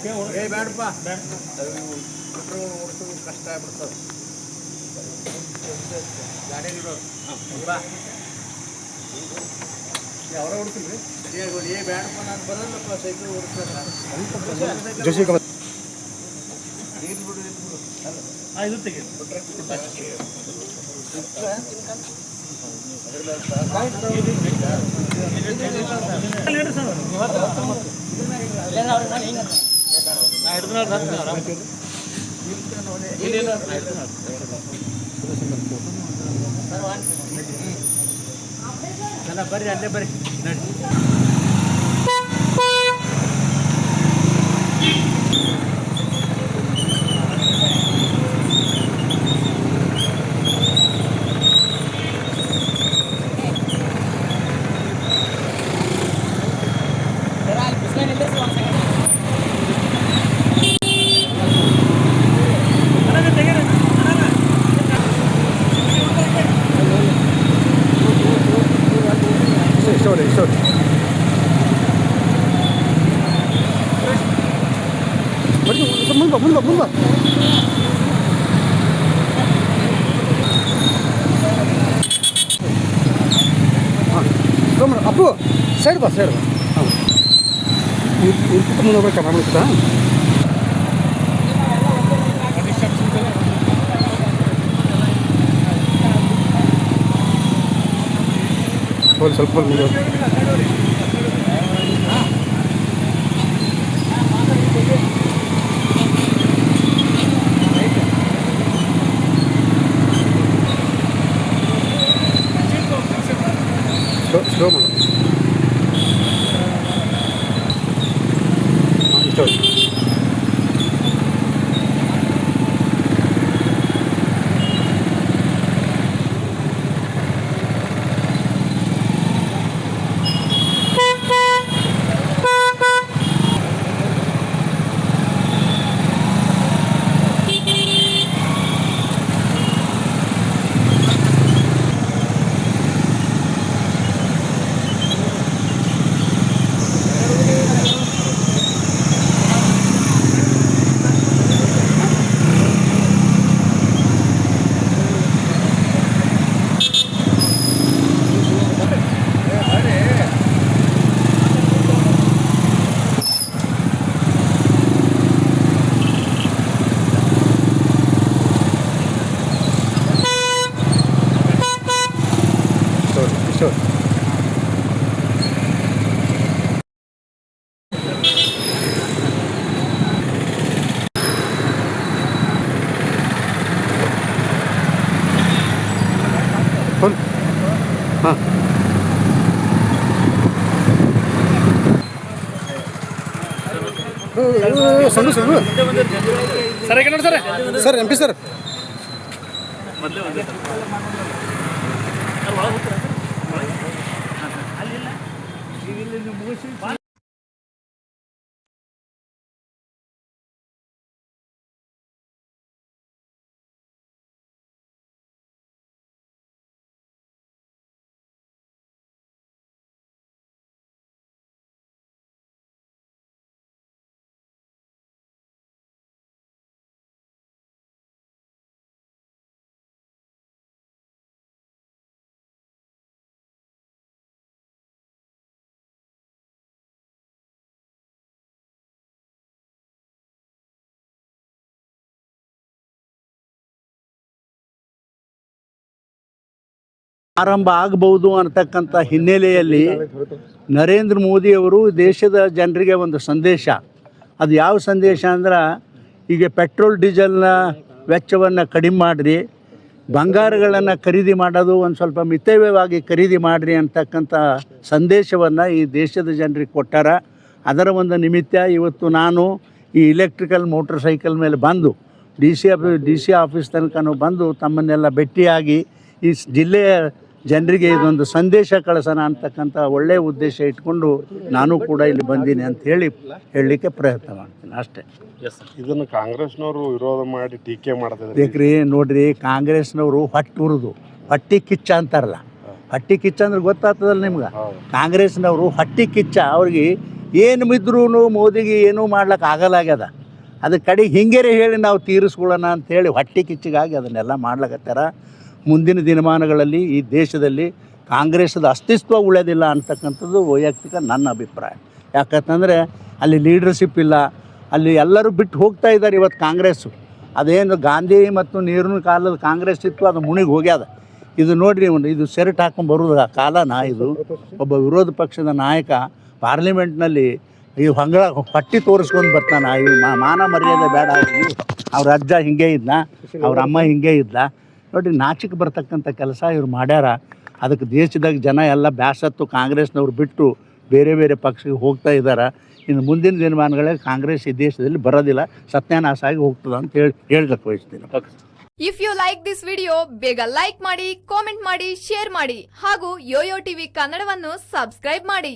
ಏ ಬೇಡಪ್ಪ ಪೆಟ್ರೋಲ್ ಓಡಿಸೋದು ಕಷ್ಟ ಆಗ್ಬಿಡ್ತದೆ. ಗಾಡಿ ನೋಡೋದು ಬಾ ಅವರ ಓಡಿಸ್ರಿ. ಏ ಬೇಡಪ್ಪ ನಾನು ಬರೋಲ್ಲಪ್ಪ ಸೈಕಲ್ ಓಡಿಸ್ತಾರೆ. ಜೋಶಿ ನೀರು ಬಿಡು ಇದು ತೆಗಿ ಬರ್ರಿ ಅಲ್ಲೇ ಬರ್ರಿ ನಡಿ. ಮುಂದೆ ಅಪ್ಪು ಸೈಡ್ ಬಾ ಹಾಂ ಮುಂದೆ ಹೋಗ್ಬೇಕಾ ಮಾಡ್ತಾ ಸ್ವಲ್ಪ ಮುಂದೆ ಸ್ಲೋ ಮಾಡು. ಇಷ್ಟು ಹಾಂ ಸಣ್ಣ ಸರ್ ಈಗ ನೋಡಿ ಸರ್ ಎಂ ಪಿ ಸರ್ ಆರಂಭ ಆಗಬಹುದು ಅನ್ನತಕ್ಕಂಥ ಹಿನ್ನೆಲೆಯಲ್ಲಿ ನರೇಂದ್ರ ಮೋದಿಯವರು ದೇಶದ ಜನರಿಗೆ ಒಂದು ಸಂದೇಶ, ಅದು ಯಾವ ಸಂದೇಶ ಅಂದ್ರೆ ಈಗ ಪೆಟ್ರೋಲ್ ಡೀಸೆಲ್ನ ವೆಚ್ಚವನ್ನು ಕಡಿಮೆ ಮಾಡಿರಿ, ಬಂಗಾರಗಳನ್ನು ಖರೀದಿ ಮಾಡೋದು ಒಂದು ಸ್ವಲ್ಪ ಮಿತವ್ಯಯವಾಗಿ ಖರೀದಿ ಮಾಡಿರಿ ಅಂತಕ್ಕಂಥ ಸಂದೇಶವನ್ನು ಈ ದೇಶದ ಜನರಿಗೆ ಕೊಟ್ಟಾರ. ಅದರ ಒಂದು ನಿಮಿತ್ತ ಇವತ್ತು ನಾನು ಈ ಇಲೆಕ್ಟ್ರಿಕಲ್ ಮೋಟರ್ ಸೈಕಲ್ ಮೇಲೆ ಬಂದು ಡಿ ಸಿ ಆಫೀಸ್ ತನಕ ಬಂದು ತಮ್ಮನ್ನೆಲ್ಲ ಭೇಟಿಯಾಗಿ ಈ ಜಿಲ್ಲೆಯ ಜನರಿಗೆ ಇದೊಂದು ಸಂದೇಶ ಕಳಿಸೋಣ ಅಂತಕ್ಕಂಥ ಒಳ್ಳೆಯ ಉದ್ದೇಶ ಇಟ್ಕೊಂಡು ನಾನು ಕೂಡ ಇಲ್ಲಿ ಬಂದೀನಿ ಅಂತ ಹೇಳಲಿಕ್ಕೆ ಪ್ರಯತ್ನ ಮಾಡ್ತೀನಿ ಅಷ್ಟೇ. ಇದನ್ನು ಕಾಂಗ್ರೆಸ್ನವರು ವಿರೋಧ ಮಾಡಿ ಟೀಕೆ ಮಾಡ್ತಿದ್ದಾರೆ. ಬೇಕ್ರಿ ನೋಡ್ರಿ, ಕಾಂಗ್ರೆಸ್ನವರು ಹೊಟ್ಟಿ ಕಿಚ್ಚ ಅಂತಾರಲ್ಲ, ಹೊಟ್ಟಿ ಕಿಚ್ಚ ಅಂದ್ರೆ ಗೊತ್ತಾಗ್ತದಲ್ಲ ನಿಮ್ಗೆ. ಕಾಂಗ್ರೆಸ್ನವರು ಹೊಟ್ಟಿ ಕಿಚ್ಚ, ಅವ್ರಿಗೆ ಏನು ಬಿದ್ರೂ ಮೋದಿಗೆ ಏನೂ ಮಾಡ್ಲಿಕ್ಕೆ ಆಗಲಾಗ್ಯದ. ಅದಕ್ಕೆ ಕಡೆಗೆ ಹಿಂಗೇರೆ ಹೇಳಿ ನಾವು ತೀರಿಸ್ಕೊಳ್ಳೋಣ ಅಂಥೇಳಿ ಹೊಟ್ಟೆ ಕಿಚ್ಚಿಗಾಗಿ ಅದನ್ನೆಲ್ಲ ಮಾಡ್ಲಕತ್ತಾರ. ಮುಂದಿನ ದಿನಮಾನಗಳಲ್ಲಿ ಈ ದೇಶದಲ್ಲಿ ಕಾಂಗ್ರೆಸ್ದ ಅಸ್ತಿತ್ವ ಉಳಿಯೋದಿಲ್ಲ ಅಂತಕ್ಕಂಥದ್ದು ವೈಯಕ್ತಿಕ ನನ್ನ ಅಭಿಪ್ರಾಯ. ಯಾಕಂತಂದರೆ ಅಲ್ಲಿ ಲೀಡರ್ಶಿಪ್ ಇಲ್ಲ, ಅಲ್ಲಿ ಎಲ್ಲರೂ ಬಿಟ್ಟು ಹೋಗ್ತಾ ಇದ್ದಾರೆ ಇವತ್ತು ಕಾಂಗ್ರೆಸ್ಸು. ಅದೇನು ಗಾಂಧಿ ಮತ್ತು ನೆಹರು ಕಾಲದ ಕಾಂಗ್ರೆಸ್ ಇತ್ತು, ಅದು ಮುಣಿಗೆ ಹೋಗ್ಯದ. ಇದು ನೋಡಿರಿ, ಇದು ಸೆರೆಟ್ ಹಾಕೊಂಡು ಬರೋದು ಕಾಲನ ಇದು. ಒಬ್ಬ ವಿರೋಧ ಪಕ್ಷದ ನಾಯಕ ಪಾರ್ಲಿಮೆಂಟ್ನಲ್ಲಿ ಈ ಹೊಂಗಳ ಹೊಟ್ಟಿ ತೋರಿಸ್ಕೊಂಡು ಬರ್ತಾನೆ. ಇವು ಮಾನ ಮರ್ಯಾದೆ ಬೇಡ ಅವ್ರಿಗೆ. ಅವ್ರ ಅಜ್ಜ ಹಿಂಗೆ ಇದ್ದ, ಅವ್ರ ಅಮ್ಮ ಹಿಂಗೆ ಇದ್ದ. ನೋಡಿರಿ, ನಾಚಿಕೆ ಬರ್ತಕ್ಕಂಥ ಕೆಲಸ ಇವ್ರು ಮಾಡ್ಯಾರ. ಅದಕ್ಕೆ ದೇಶದಾಗ ಜನ ಎಲ್ಲ ಬ್ಯಾಸತ್ತು ಕಾಂಗ್ರೆಸ್ನವ್ರು ಬಿಟ್ಟು ಬೇರೆ ಬೇರೆ ಪಕ್ಷಕ್ಕೆ ಹೋಗ್ತಾ ಇದ್ದಾರೆ. ಇನ್ನು ಮುಂದಿನ ದಿನಮಾನಗಳಲ್ಲಿ ಕಾಂಗ್ರೆಸ್ ಈ ದೇಶದಲ್ಲಿ ಬರೋದಿಲ್ಲ, ಸತ್ಯಾನಾಶ ಆಗಿ ಹೋಗ್ತದೆ ಅಂತ ಹೇಳ್ಲಿಕ್ಕೆ ಬಯಸ್ತೀನಿ. If you like this video ಬೇಗ ಲೈಕ್ ಮಾಡಿ, ಕಾಮೆಂಟ್ ಮಾಡಿ, ಶೇರ್ ಮಾಡಿ ಹಾಗೂ ಯೋಯೋ ಟಿವಿ ಕನ್ನಡವನ್ನು ಸಬ್ಸ್ಕ್ರೈಬ್ ಮಾಡಿ.